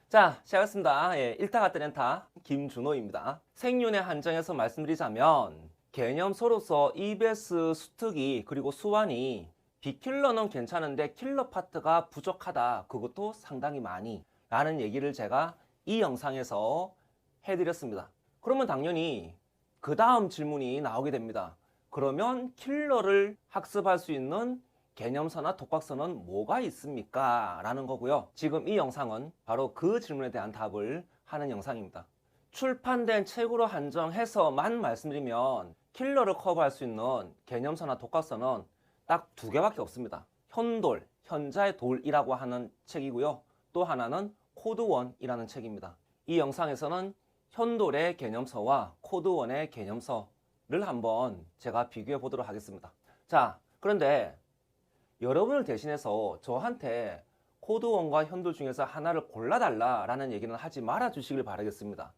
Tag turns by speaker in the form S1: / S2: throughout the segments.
S1: 자, 시작하겠습니다. 예, 1타 같은 렌타 김준호입니다. 생윤의 한정에서 말씀드리자면 개념서로서 EBS 수특이 그리고 수완이 B킬러는 괜찮은데 킬러 파트가 부족하다. 그것도 상당히 많이 라는 얘기를 제가 이 영상에서 해드렸습니다. 그러면 당연히 그 다음 질문이 나오게 됩니다. 그러면 킬러를 학습할 수 있는 개념서나 독학서는 뭐가 있습니까? 라는 거고요. 지금 이 영상은 바로 그 질문에 대한 답을 하는 영상입니다. 출판된 책으로 한정해서만 말씀드리면 킬러를 커버할 수 있는 개념서나 독학서는 딱 두 개밖에 없습니다. 현돌, 현자의 돌이라고 하는 책이고요. 또 하나는 코드원이라는 책입니다. 이 영상에서는 현돌의 개념서와 코드원의 개념서를 한번 제가 비교해 보도록 하겠습니다. 자, 그런데 여러분을 대신해서 저한테 코드원과 현돌 중에서 하나를 골라달라 라는 얘기는 하지 말아 주시길 바라겠습니다.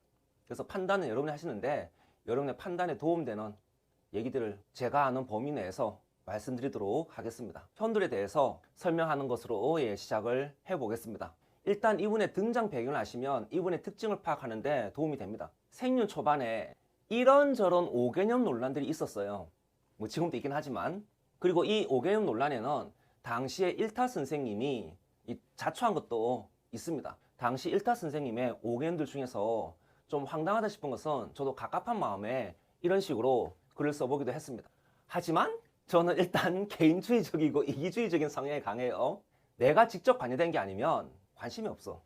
S1: 그래서 판단은 여러분이 하시는데 여러분의 판단에 도움되는 얘기들을 제가 아는 범위 내에서 말씀드리도록 하겠습니다. 현돌에 대해서 설명하는 것으로 시작을 해보겠습니다. 일단 이분의 등장 배경을 아시면 이분의 특징을 파악하는데 도움이 됩니다. 생륜 초반에 이런저런 5개념 논란들이 있었어요. 뭐 지금도 있긴 하지만, 그리고 이 5개념 논란에는 당시에 1타 선생님이 자초한 것도 있습니다. 당시 1타 선생님의 5개념들 중에서 좀 황당하다 싶은 것은 저도 갑갑한 마음에 이런 식으로 글을 써보기도 했습니다. 하지만 저는 일단 개인주의적이고 이기주의적인 성향이 강해요. 내가 직접 관여된 게 아니면 관심이 없어.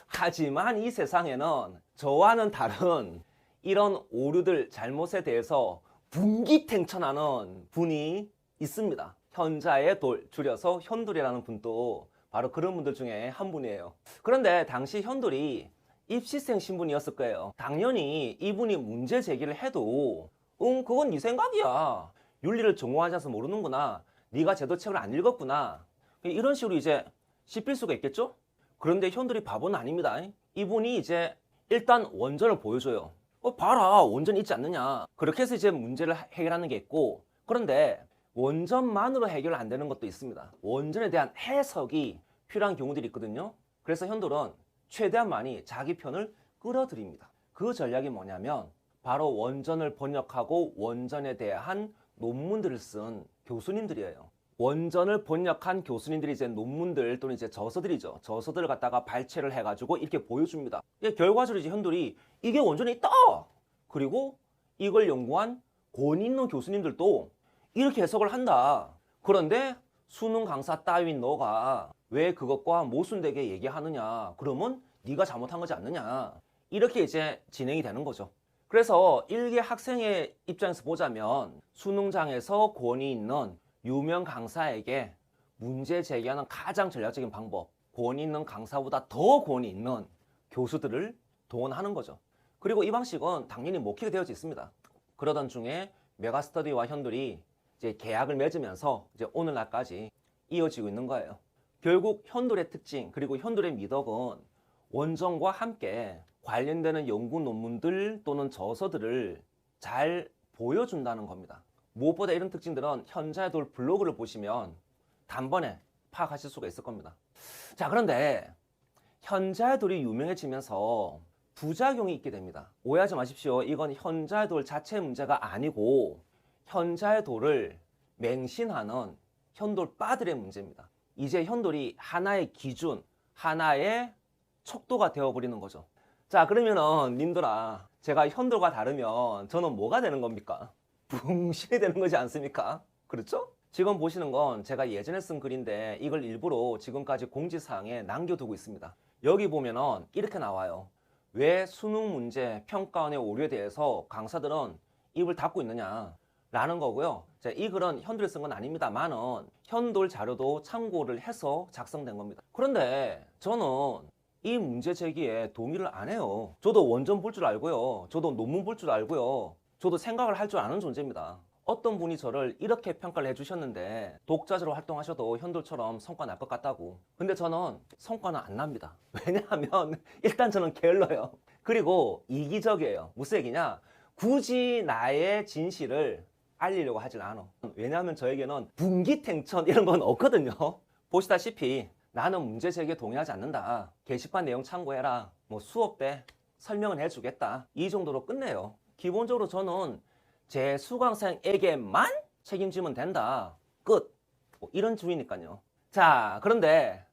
S1: 하지만 이 세상에는 저와는 다른 이런 오류들, 잘못에 대해서 분기탱천하는 분이 있습니다. 현자의 돌, 줄여서 현돌이라는 분도 바로 그런 분들 중에 한 분이에요. 그런데 당시 현돌이 입시생 신분이었을 거예요. 당연히 이분이 문제 제기를 해도 그건 네 생각이야. 윤리를 전공하지 않아서 모르는구나. 네가 제도책을 안 읽었구나. 이런 식으로 이제 씹힐 수가 있겠죠? 그런데 현돌이 바보는 아닙니다. 이분이 이제 일단 원전을 보여줘요. 봐라, 원전 있지 않느냐. 그렇게 해서 이제 문제를 해결하는 게 있고, 그런데 원전만으로 해결 안 되는 것도 있습니다. 원전에 대한 해석이 필요한 경우들이 있거든요. 그래서 현돌은 최대한 많이 자기 편을 끌어들입니다. 그 전략이 뭐냐면 바로 원전을 번역하고 원전에 대한 논문들을 쓴 교수님들이에요. 원전을 번역한 교수님들이 이제 논문들 또는 이제 저서들이죠. 저서들을 갖다가 발췌를 해가지고 이렇게 보여줍니다. 결과적으로 이제 현돌이 이게 원전에 있다! 그리고 이걸 연구한 권위 있는 교수님들도 이렇게 해석을 한다. 그런데 수능 강사 따윈 너가 왜 그것과 모순되게 얘기하느냐. 그러면 네가 잘못한 거지 않느냐. 이렇게 이제 진행이 되는 거죠. 그래서 일개 학생의 입장에서 보자면 수능장에서 권위 있는 유명 강사에게 문제 제기하는 가장 전략적인 방법, 권위 있는 강사보다 더 권위 있는 교수들을 동원하는 거죠. 그리고 이 방식은 당연히 먹히게 되어져 있습니다. 그러던 중에 메가스터디와 현돌이 이제 계약을 맺으면서 이제 오늘날까지 이어지고 있는 거예요. 결국 현돌의 특징 그리고 현돌의 미덕은 원전과 함께 관련되는 연구 논문들 또는 저서들을 잘 보여준다는 겁니다. 무엇보다 이런 특징들은 현자의 돌 블로그를 보시면 단번에 파악하실 수가 있을 겁니다. 자, 그런데 현자의 돌이 유명해지면서 부작용이 있게 됩니다. 오해하지 마십시오. 이건 현자의 돌 자체의 문제가 아니고 현자의 돌을 맹신하는 현돌빠들의 문제입니다. 이제 현돌이 하나의 기준, 하나의 척도가 되어버리는 거죠. 자, 그러면은 님들아, 제가 현돌과 다르면 저는 뭐가 되는 겁니까? 붕신이 되는 거지 않습니까? 그렇죠? 지금 보시는 건 제가 예전에 쓴 글인데 이걸 일부러 지금까지 공지사항에 남겨두고 있습니다. 여기 보면은 이렇게 나와요. 왜 수능 문제 평가원의 오류에 대해서 강사들은 입을 닫고 있느냐 라는 거고요. 이 글은 현돌이 쓴 건 아닙니다만은 현돌 자료도 참고를 해서 작성된 겁니다. 그런데 저는 이 문제 제기에 동의를 안 해요. 저도 원전 볼 줄 알고요. 저도 논문 볼 줄 알고요. 저도 생각을 할 줄 아는 존재입니다. 어떤 분이 저를 이렇게 평가를 해주셨는데 독자적으로 활동하셔도 현돌처럼 성과 날 것 같다고. 근데 저는 성과는 안 납니다. 왜냐하면 일단 저는 게을러요. 그리고 이기적이에요. 무슨 얘기냐? 굳이 나의 진실을 알리려고 하질 않아. 왜냐하면 저에게는 분기탱천 이런 건 없거든요. 보시다시피 나는 문제 제기에 동의하지 않는다. 게시판 내용 참고해라. 뭐 수업 때 설명을 해주겠다. 이 정도로 끝내요. 기본적으로 저는 제 수강생에게만 책임지면 된다. 끝. 뭐 이런 주의니까요. 자, 그런데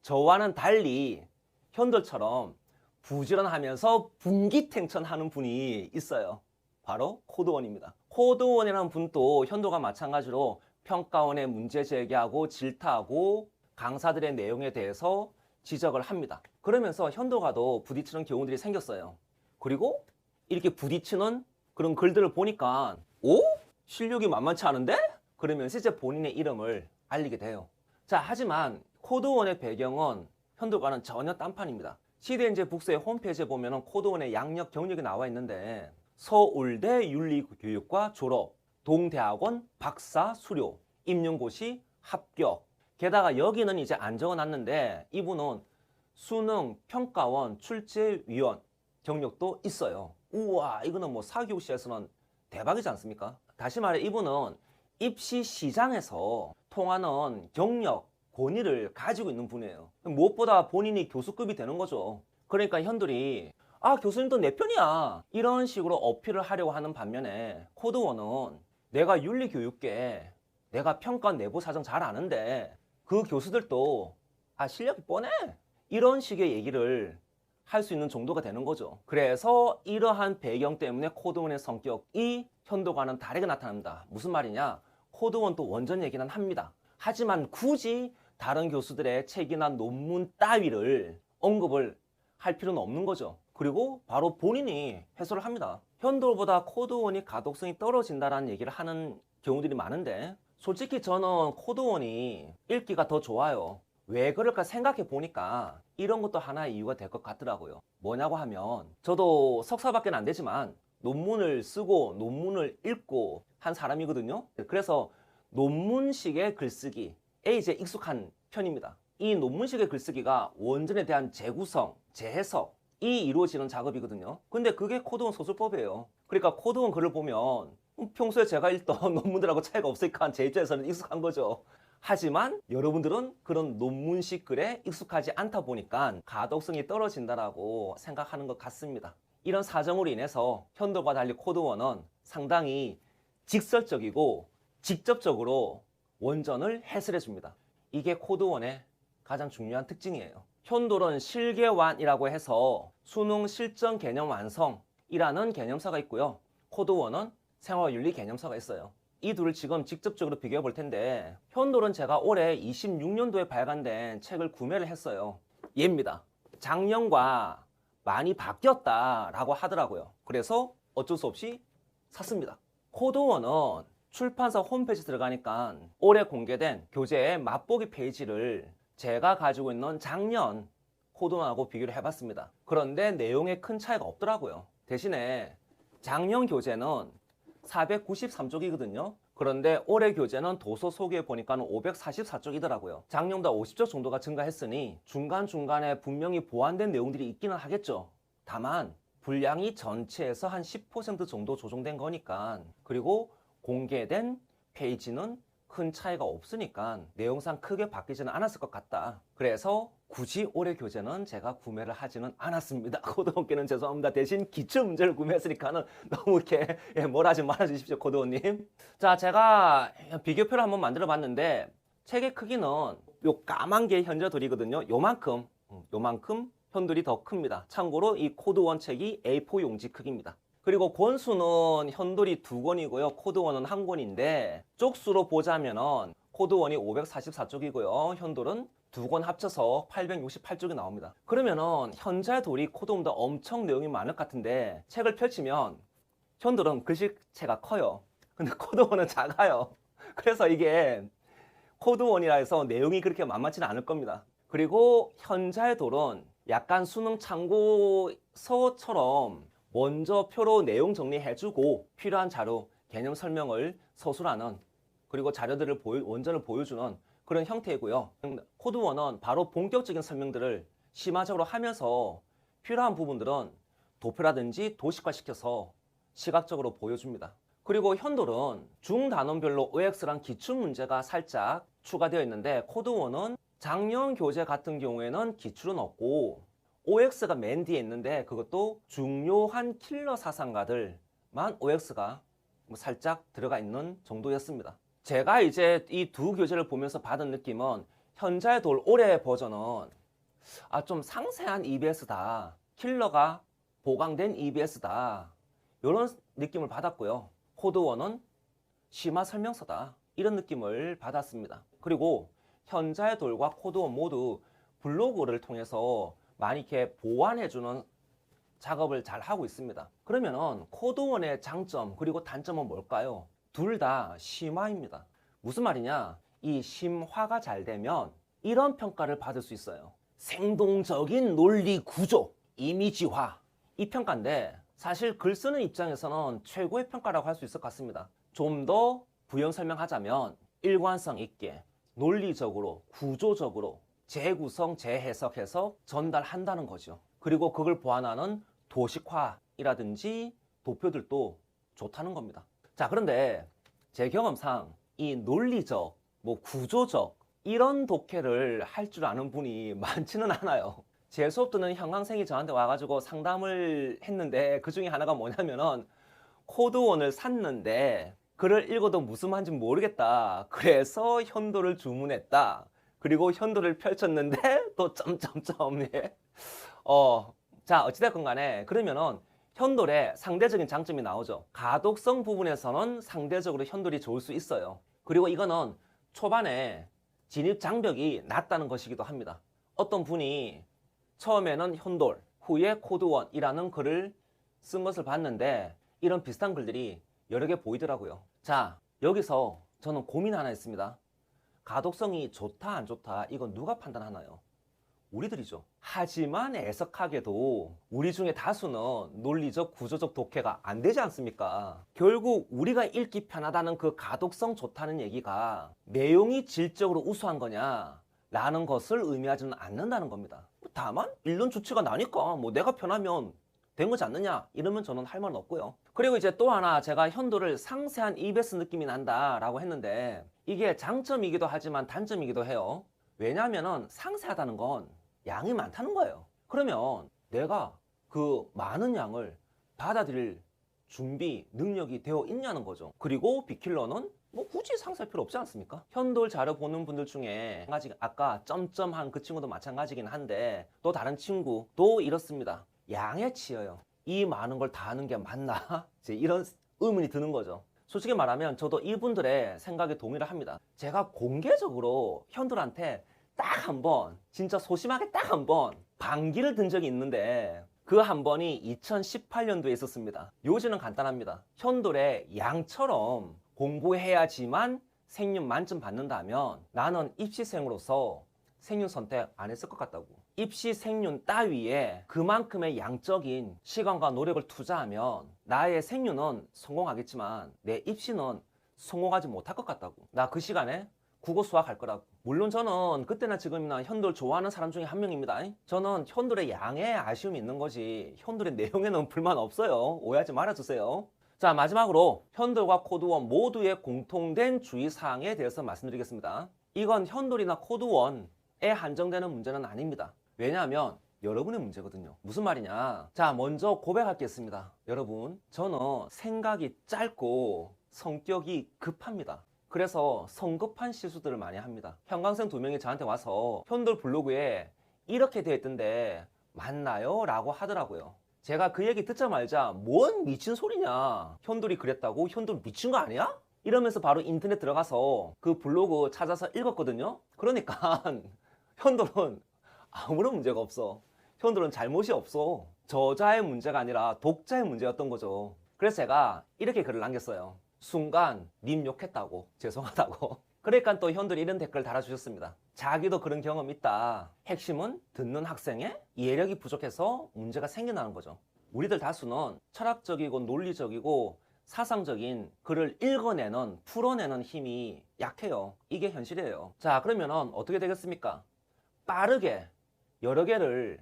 S1: 저와는 달리 현들처럼 부지런하면서 분기탱천하는 분이 있어요. 바로 코드원입니다. 코드원이라는 분도 현도가 마찬가지로 평가원에 문제 제기하고 질타하고 강사들의 내용에 대해서 지적을 합니다. 그러면서 현도가도 부딪히는 경우들이 생겼어요. 그리고 이렇게 부딪히는 그런 글들을 보니까 오? 실력이 만만치 않은데? 그러면서 이제 본인의 이름을 알리게 돼요. 자, 하지만 코드원의 배경은 현도가는 전혀 딴판입니다. 시대인재 북스의 홈페이지에 보면 코드원의 양력 경력이 나와 있는데 서울대 윤리교육과 졸업, 동대학원 박사 수료, 임용고시 합격. 게다가 여기는 이제 안 적어놨는데 이분은 수능 평가원 출제위원 경력도 있어요. 우와, 이거는 뭐 사교육시에서는 대박이지 않습니까? 다시 말해 이분은 입시 시장에서 통하는 경력, 권위를 가지고 있는 분이에요. 무엇보다 본인이 교수급이 되는 거죠. 그러니까 현들이 교수님도 내 편이야 이런 식으로 어필을 하려고 하는 반면에 코드원은 내가 윤리교육계 내가 평가 내부 사정 잘 아는데 그 교수들도 실력이 뻔해 이런 식의 얘기를 할 수 있는 정도가 되는 거죠. 그래서 이러한 배경 때문에 코드원의 성격이 현도과는 다르게 나타납니다. 무슨 말이냐? 코드원도 원전 얘기는 합니다. 하지만 굳이 다른 교수들의 책이나 논문 따위를 언급을 할 필요는 없는 거죠. 그리고 바로 본인이 해설을 합니다. 현도보다 코드원이 가독성이 떨어진다는 얘기를 하는 경우들이 많은데 솔직히 저는 코드원이 읽기가 더 좋아요. 왜 그럴까 생각해 보니까 이런 것도 하나의 이유가 될 것 같더라고요. 뭐냐고 하면 저도 석사밖에 안 되지만 논문을 쓰고 논문을 읽고 한 사람이거든요. 그래서 논문식의 글쓰기에 이제 익숙한 편입니다. 이 논문식의 글쓰기가 원전에 대한 재구성, 재해석이 이루어지는 작업이거든요. 근데 그게 코드원 소술법이에요. 그러니까 코드원 글을 보면 평소에 제가 읽던 논문들하고 차이가 없으니까 제 입장에서는 익숙한 거죠. 하지만 여러분들은 그런 논문식 글에 익숙하지 않다 보니까 가독성이 떨어진다라고 생각하는 것 같습니다. 이런 사정으로 인해서 현도과 달리 코드원은 상당히 직설적이고 직접적으로 원전을 해설해 줍니다. 이게 코드원의 가장 중요한 특징이에요. 현도는 실개완이라고 해서 수능 실전 개념 완성이라는 개념서가 있고요. 코드원은 생활윤리 개념서가 있어요. 이 둘을 지금 직접적으로 비교해 볼 텐데 현도는 제가 올해 26년도에 발간된 책을 구매를 했어요. 얘입니다. 작년과 많이 바뀌었다라고 하더라고요. 그래서 어쩔 수 없이 샀습니다. 코드원은 출판사 홈페이지 들어가니까 올해 공개된 교재의 맛보기 페이지를 제가 가지고 있는 작년 코드원하고 비교를 해봤습니다. 그런데 내용에 큰 차이가 없더라고요. 대신에 작년 교재는 493쪽이거든요. 그런데 올해 교재는 도서 소개에 보니까 544쪽이더라고요. 작년보다 50쪽 정도가 증가했으니 중간중간에 분명히 보완된 내용들이 있기는 하겠죠. 다만 분량이 전체에서 한 10% 정도 조정된 거니까, 그리고 공개된 페이지는 큰 차이가 없으니까 내용상 크게 바뀌지는 않았을 것 같다. 그래서 굳이 올해 교재는 제가 구매를 하지는 않았습니다. 코드원께는 죄송합니다. 대신 기출문제를 구매했으니까는 너무 이렇게 뭘 하지 말아주십시오, 코드원님. 자, 제가 비교표를 한번 만들어 봤는데 책의 크기는 요 까만 게 현저들이거든요. 요만큼 현들이 더 큽니다. 참고로 이 코드원 책이 A4 용지 크기입니다. 그리고 권수는 현돌이 2권이고요. 코드원은 1권인데 쪽수로 보자면은 코드원이 544쪽이고요. 현돌은 2권 합쳐서 868쪽이 나옵니다. 그러면은 현자돌이 코드원보다 엄청 내용이 많을 것 같은데 책을 펼치면 현돌은 글씨체가 커요. 근데 코드원은 작아요. 그래서 이게 코드원이라 해서 내용이 그렇게 만만치는 않을 겁니다. 그리고 현자의 돌은 약간 수능 참고서처럼 먼저 표로 내용 정리해주고 필요한 자료, 개념 설명을 서술하는, 그리고 자료들을 원전을 보여주는 그런 형태이고요. 코드원은 바로 본격적인 설명들을 심화적으로 하면서 필요한 부분들은 도표라든지 도식화시켜서 시각적으로 보여줍니다. 그리고 현돌은 중단원별로 OX랑 기출문제가 살짝 추가되어 있는데 코드원은 작년 교재 같은 경우에는 기출은 없고 OX가 맨 뒤에 있는데 그것도 중요한 킬러 사상가들만 OX가 살짝 들어가 있는 정도였습니다. 제가 이제 이 두 교재를 보면서 받은 느낌은 현자의 돌 올해 버전은 좀 상세한 EBS다. 킬러가 보강된 EBS다. 이런 느낌을 받았고요. 코드1은 심화 설명서다. 이런 느낌을 받았습니다. 그리고 현자의 돌과 코드1 모두 블로그를 통해서 많이 이렇게 보완해주는 작업을 잘 하고 있습니다. 그러면은 코드1의 장점 그리고 단점은 뭘까요? 둘 다 심화입니다. 무슨 말이냐? 이 심화가 잘 되면 이런 평가를 받을 수 있어요. 생동적인 논리 구조, 이미지화. 이 평가인데 사실 글 쓰는 입장에서는 최고의 평가라고 할 수 있을 것 같습니다. 좀 더 부연 설명하자면 일관성 있게 논리적으로 구조적으로 재구성, 재해석해서 전달한다는 거죠. 그리고 그걸 보완하는 도식화이라든지 도표들도 좋다는 겁니다. 자, 그런데 제 경험상 이 논리적, 구조적 이런 독해를 할 줄 아는 분이 많지는 않아요. 제 수업 듣는 형광생이 저한테 와가지고 상담을 했는데 그 중에 하나가 뭐냐면은 코드1을 샀는데 글을 읽어도 무슨 말인지 모르겠다. 그래서 현도를 주문했다. 그리고 현도를 펼쳤는데 또 점점점. 예. 자, 어찌됐건 간에 그러면은 현돌의 상대적인 장점이 나오죠. 가독성 부분에서는 상대적으로 현돌이 좋을 수 있어요. 그리고 이거는 초반에 진입 장벽이 낮다는 것이기도 합니다. 어떤 분이 처음에는 현돌, 후에 코드1이라는 글을 쓴 것을 봤는데 이런 비슷한 글들이 여러 개 보이더라고요. 자, 여기서 저는 고민 하나 있습니다. 가독성이 좋다 안 좋다 이건 누가 판단하나요? 우리들이죠. 하지만 애석하게도 우리 중에 다수는 논리적 구조적 독해가 안 되지 않습니까? 결국 우리가 읽기 편하다는 그 가독성 좋다는 얘기가 내용이 질적으로 우수한 거냐 라는 것을 의미하지는 않는다는 겁니다. 다만 읽는 주체가 나니까 내가 편하면 된 거지 않느냐 이러면 저는 할 말은 없고요. 그리고 이제 또 하나 제가 현도를 상세한 EBS 느낌이 난다 라고 했는데 이게 장점이기도 하지만 단점이기도 해요. 왜냐하면 상세하다는 건 양이 많다는 거예요. 그러면 내가 그 많은 양을 받아들일 준비, 능력이 되어 있냐는 거죠. 그리고 빅킬러는 굳이 상세할 필요 없지 않습니까? 현돌 자료 보는 분들 중에 한 가지 아까 점점한 그 친구도 마찬가지긴 한데 또 다른 친구도 이렇습니다. 양에 치여요. 이 많은 걸 다 하는 게 맞나? 이제 이런 의문이 드는 거죠. 솔직히 말하면 저도 이분들의 생각에 동의를 합니다. 제가 공개적으로 현돌한테 딱 한 번, 진짜 소심하게 딱 한 번 반기를 든 적이 있는데 그 한 번이 2018년도에 있었습니다. 요지는 간단합니다. 현돌의 양처럼 공부해야지만 생윤 만점 받는다면 나는 입시생으로서 생윤 선택 안 했을 것 같다고. 입시 생윤 따위에 그만큼의 양적인 시간과 노력을 투자하면 나의 생윤은 성공하겠지만 내 입시는 성공하지 못할 것 같다고. 나 그 시간에 국어 수학 할 거라고. 물론 저는 그때나 지금이나 현돌 좋아하는 사람 중에 한 명입니다. 저는 현돌의 양에 아쉬움이 있는 거지 현돌의 내용에는 불만 없어요. 오해하지 말아주세요. 자, 마지막으로 현돌과 코드1 모두의 공통된 주의사항에 대해서 말씀드리겠습니다. 이건 현돌이나 코드1에 한정되는 문제는 아닙니다. 왜냐하면 여러분의 문제거든요. 무슨 말이냐? 자, 먼저 고백할 게 있습니다. 여러분, 저는 생각이 짧고 성격이 급합니다. 그래서 성급한 실수들을 많이 합니다. 형광생 2명이 저한테 와서 현돌 블로그에 이렇게 되어 있던데 맞나요? 라고 하더라고요. 제가 그 얘기 듣자마자 뭔 미친 소리냐? 현돌이 그랬다고? 현돌 미친 거 아니야? 이러면서 바로 인터넷 들어가서 그 블로그 찾아서 읽었거든요. 그러니까 현돌은 아무런 문제가 없어. 현돌은 잘못이 없어. 저자의 문제가 아니라 독자의 문제였던 거죠. 그래서 제가 이렇게 글을 남겼어요. 순간 님 욕했다고, 죄송하다고. 그러니까 또 현돌이 이런 댓글 달아주셨습니다. 자기도 그런 경험 있다. 핵심은 듣는 학생의 이해력이 부족해서 문제가 생겨나는 거죠. 우리들 다수는 철학적이고 논리적이고 사상적인 글을 읽어내는, 풀어내는 힘이 약해요. 이게 현실이에요. 자, 그러면은 어떻게 되겠습니까? 빠르게 여러 개를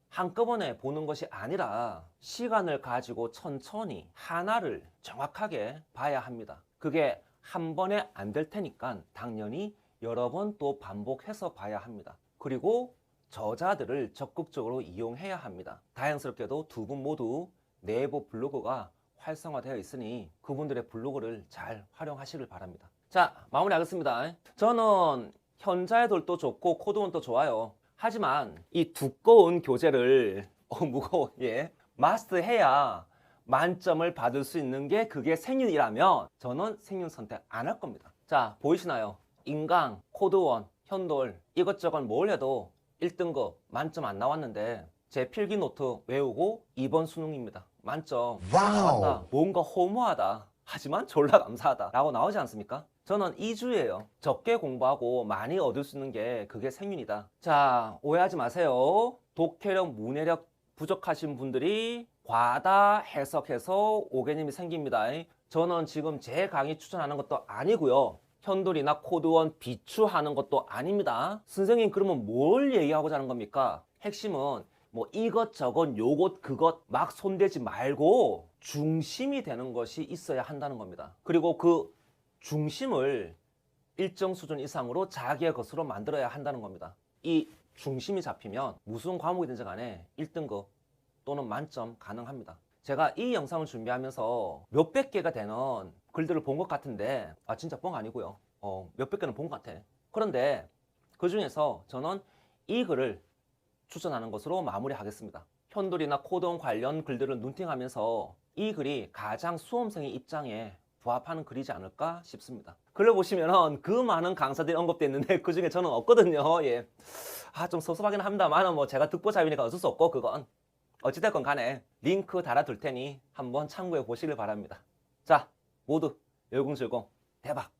S1: 한꺼번에 보는 것이 아니라 시간을 가지고 천천히 하나를 정확하게 봐야 합니다. 그게 한 번에 안 될 테니까 당연히 여러 번 또 반복해서 봐야 합니다. 그리고 저자들을 적극적으로 이용해야 합니다. 다행스럽게도 두 분 모두 네이버 블로그가 활성화되어 있으니 그분들의 블로그를 잘 활용하시길 바랍니다. 자, 마무리하겠습니다. 저는 현자애돌도 좋고 코드원도 좋아요. 하지만 이 두꺼운 교재를 무거워, 예, 마스터해야 만점을 받을 수 있는 게 그게 생윤이라면 저는 생윤 선택 안 할 겁니다. 자, 보이시나요? 인강, 코드원, 현돌 이것저것 뭘 해도 1등급 만점 안 나왔는데 제 필기 노트 외우고 이번 수능입니다. 만점 나왔다. 뭔가 허무하다. 하지만 졸라 감사하다 라고 나오지 않습니까? 저는 2주예요. 적게 공부하고 많이 얻을 수 있는 게 그게 생윤이다. 자, 오해하지 마세요. 독해력, 문해력 부족하신 분들이 과다 해석해서 오개념이 생깁니다. 저는 지금 제 강의 추천하는 것도 아니고요. 현돌이나 코드원 비추하는 것도 아닙니다. 선생님 그러면 뭘 얘기하고자 하는 겁니까? 핵심은 뭐 이것저것 요것 그것 막 손대지 말고 중심이 되는 것이 있어야 한다는 겁니다. 그리고 그 중심을 일정 수준 이상으로 자기의 것으로 만들어야 한다는 겁니다. 이 중심이 잡히면 무슨 과목이든지 간에 1등급 또는 만점 가능합니다. 제가 이 영상을 준비하면서 몇백 개가 되는 글들을 본 것 같은데 진짜 뻥 아니고요. 몇백 개는 본 것 같아. 그런데 그 중에서 저는 이 글을 추천하는 것으로 마무리하겠습니다. 현돌이나 코드원 관련 글들을 눈팅하면서 이 글이 가장 수험생의 입장에 부합하는 글이지 않을까 싶습니다. 글을 보시면 그 많은 강사들이 언급되어 있는데 그 중에 저는 없거든요. 예. 좀 섭섭하긴 합니다만 뭐 제가 듣보잡이니까 어쩔 수 없고 그건 어찌됐건 간에 링크 달아둘 테니 한번 참고해 보시길 바랍니다. 자, 모두 열공실공 대박!